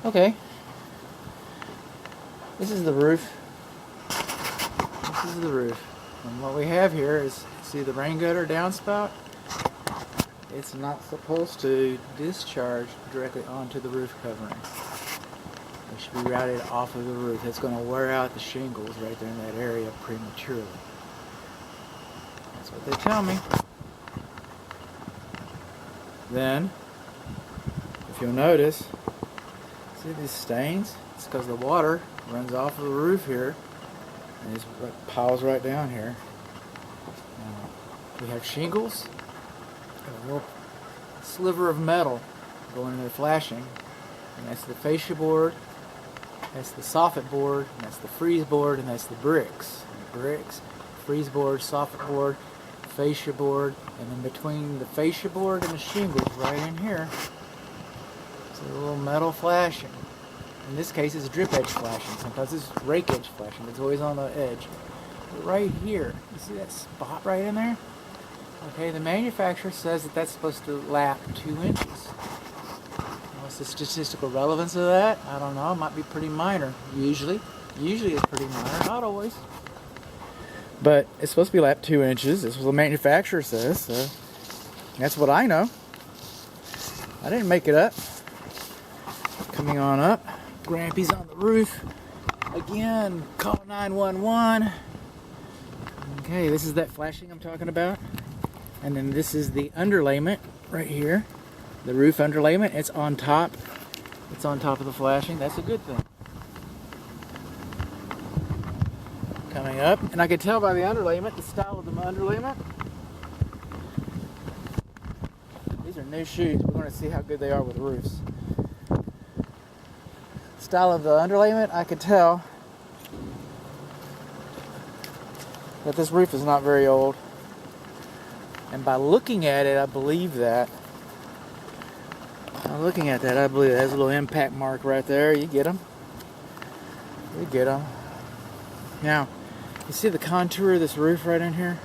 Okay. This is the roof. This is the roof. And what we have here is, see the rain gutter downspout? It's not supposed to discharge directly onto the roof covering. It should be routed off of the roof. It's going to wear out the shingles right there in that area prematurely. That's what they tell me. Then, if you'll notice, see these stains? It's because the water runs off of the roof here and it piles right down here. We have shingles, a little sliver of metal going into the flashing, and that's the fascia board, that's the soffit board, and that's the freeze board, and that's the bricks. Bricks, freeze board, soffit board, fascia board, and then between the fascia board and the shingles right in here is a little metal flashing. In this case it's drip edge flashing. Sometimes it's rake edge flashing. It's always on the edge. But right here, you see that spot right in there? Okay, the manufacturer says that that's supposed to lap 2 inches. What's the statistical relevance of that? I don't know. It might be pretty minor. Usually it's pretty minor. Not always. But it's supposed to be lap 2 inches. That's what the manufacturer says. So that's what I know. I didn't make it up. Coming on up. Grampy's on the roof. Again, call 911. Okay, this is that flashing I'm talking about. And then this is the underlayment right here. The roof underlayment. It's on top. It's on top of the flashing. That's a good thing. Coming up, and I can tell by the underlayment, the style of the underlayment. These are new shoes. We're going to see how good they are with roofs. Style of the underlayment, I could tell that this roof is not very old. And by looking at it, I believe that. By looking at that, I believe it has a little impact mark right there. You get them. You get them. Now, you see the contour of this roof right in here?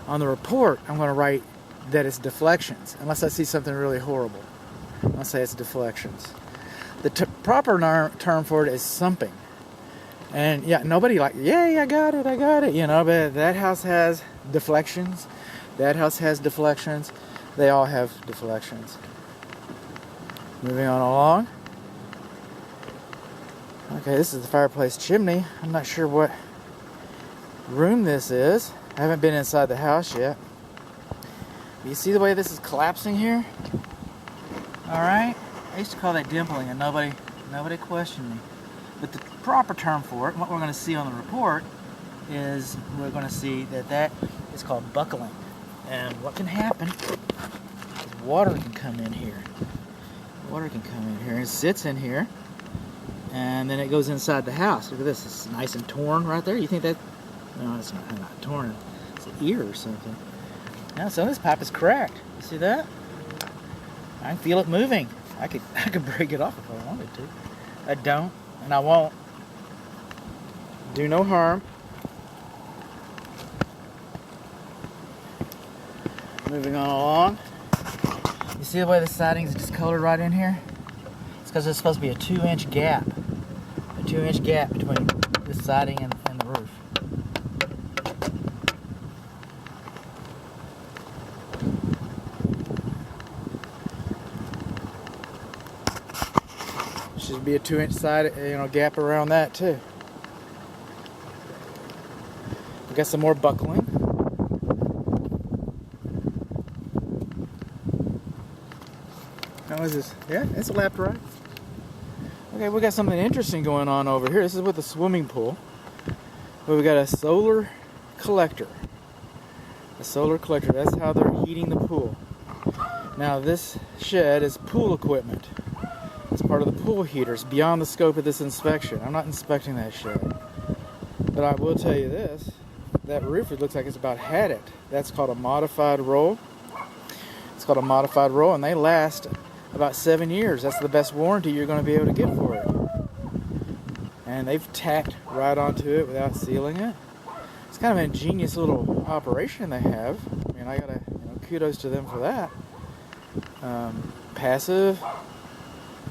On the report, I'm going to write that it's deflections, unless I see something really horrible. I'll say it's deflections. The proper term for it is sumping. And yeah, nobody like, yay, I got it, you know, but that house has deflections. That house has deflections. They all have deflections. Moving on along. Okay, this is the fireplace chimney. I'm not sure what room this is. I haven't been inside the house yet. You see the way this is collapsing here? Alright? I used to call that dimpling and nobody questioned me. But the proper term for it, and what we're going to see on the report, is we're going to see that is called buckling. And what can happen is water can come in here. Water can come in here. It sits in here. And then it goes inside the house. Look at this. It's nice and torn right there. You think that... No, it's not torn. It's an ear or something. Now, some of this pipe is cracked. You see that? I can feel it moving. I could break it off if I wanted to. I don't, and I won't. Do no harm. Moving on along. You see the way the siding is discolored right in here? It's because there's supposed to be a 2-inch gap. A 2-inch gap between the siding and the roof. Should be a 2-inch side, gap around that too. We got some more buckling. How is this? Yeah, it's lapped right. Okay, we got something interesting going on over here. This is with the swimming pool. But we got a solar collector. A solar collector. That's how they're heating the pool. Now this shed is pool equipment. It's part of the pool heaters, beyond the scope of this inspection. I'm not inspecting that shed. But I will tell you this, that roof, it looks like it's about had it. That's called a modified roll. It's called a modified roll, and they last about 7 years. That's the best warranty you're going to be able to get for it. And they've tacked right onto it without sealing it. It's kind of an ingenious little operation they have. I mean, I gotta, kudos to them for that. Passive.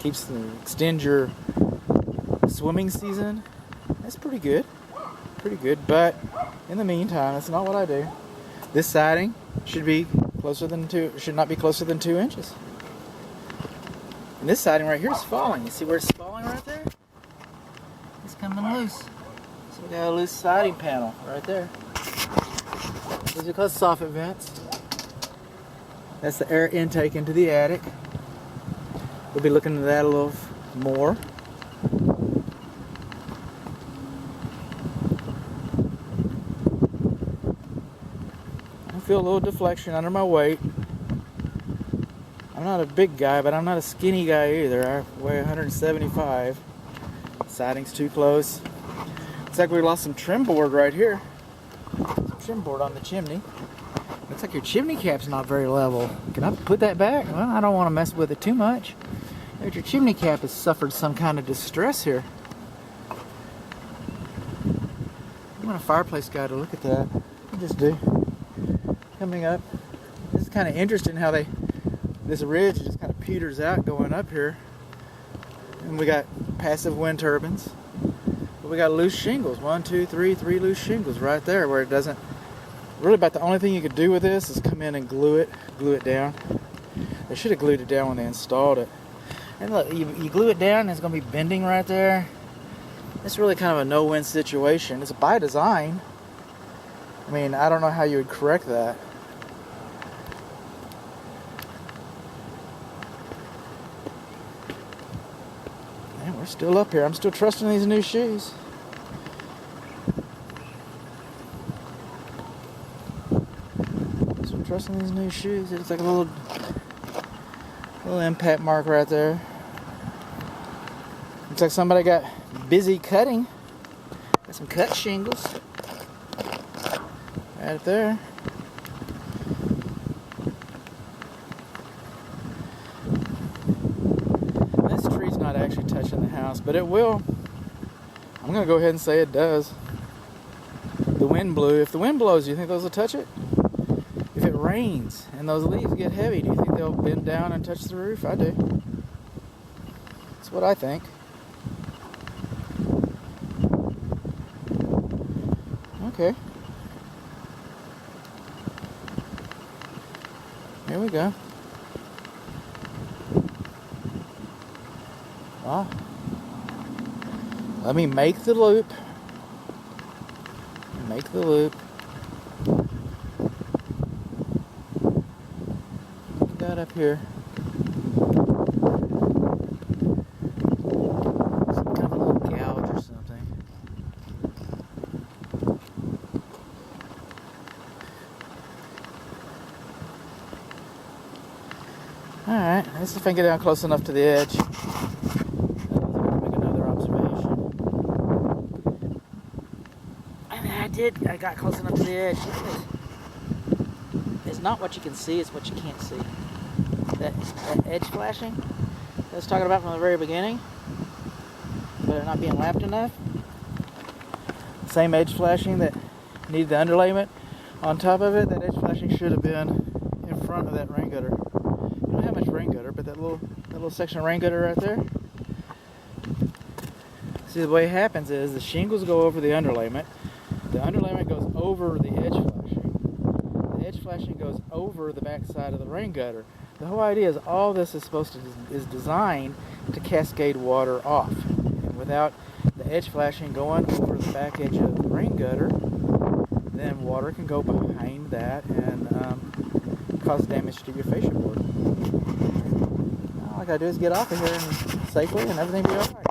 extend your swimming season. That's pretty good. Pretty good, but in the meantime, that's not what I do. This siding should not be closer than 2 inches. And this siding right here is falling. You see where it's falling right there? It's coming loose. So we got a loose siding panel right there. Those are called soffit vents. That's the air intake into the attic. We'll be looking at that a little more. I feel a little deflection under my weight. I'm not a big guy, but I'm not a skinny guy either. I weigh 175. Siding's too close. Looks like we lost some trim board right here. Some trim board on the chimney. Looks like your chimney cap's not very level. Can I put that back? Well, I don't want to mess with it too much. Maybe your chimney cap has suffered some kind of distress here. I want a fireplace guy to look at that. I just do. Coming up. This is kind of interesting how this ridge just kind of peters out going up here. And we got passive wind turbines. But we got loose shingles. 1, 2, 3 loose shingles right there where it doesn't. Really about the only thing you could do with this is come in and glue it down. They should have glued it down when they installed it. And look, you glue it down and it's going to be bending right there. It's really kind of a no-win situation. It's by design. I mean, I don't know how you would correct that. Man, we're still up here. I'm still trusting these new shoes. Still trusting these new shoes. It's like a little impact mark right there. Looks like somebody got busy cutting. Got some cut shingles. Right there. This tree's not actually touching the house, but it will. I'm going to go ahead and say it does. The wind blew. If the wind blows, do you think those will touch it? If it rains and those leaves get heavy, do you think they'll bend down and touch the roof? I do. That's what I think. Okay. Here we go. Well, let me make the loop. Make the loop. Look at that up here. Some kind of a little gouge or something. Alright, let's see if I can get down close enough to the edge. Make another observation. And I got close enough to the edge. It's not what you can see, it's what you can't see. That edge flashing that I was talking about from the very beginning, but it not being lapped enough. Same edge flashing that needed the underlayment on top of it. That edge flashing should have been in front of that rain gutter. You don't have much rain gutter, but that little section of rain gutter right there. See, the way it happens is the shingles go over the underlayment. The underlayment goes over the edge flashing. The edge flashing goes over the back side of the rain gutter. The whole idea is all this is designed to cascade water off. And without the edge flashing going over the back edge of the rain gutter, then water can go behind that and cause damage to your fascia board. All I gotta do is get off of here and safely, and everything will be alright.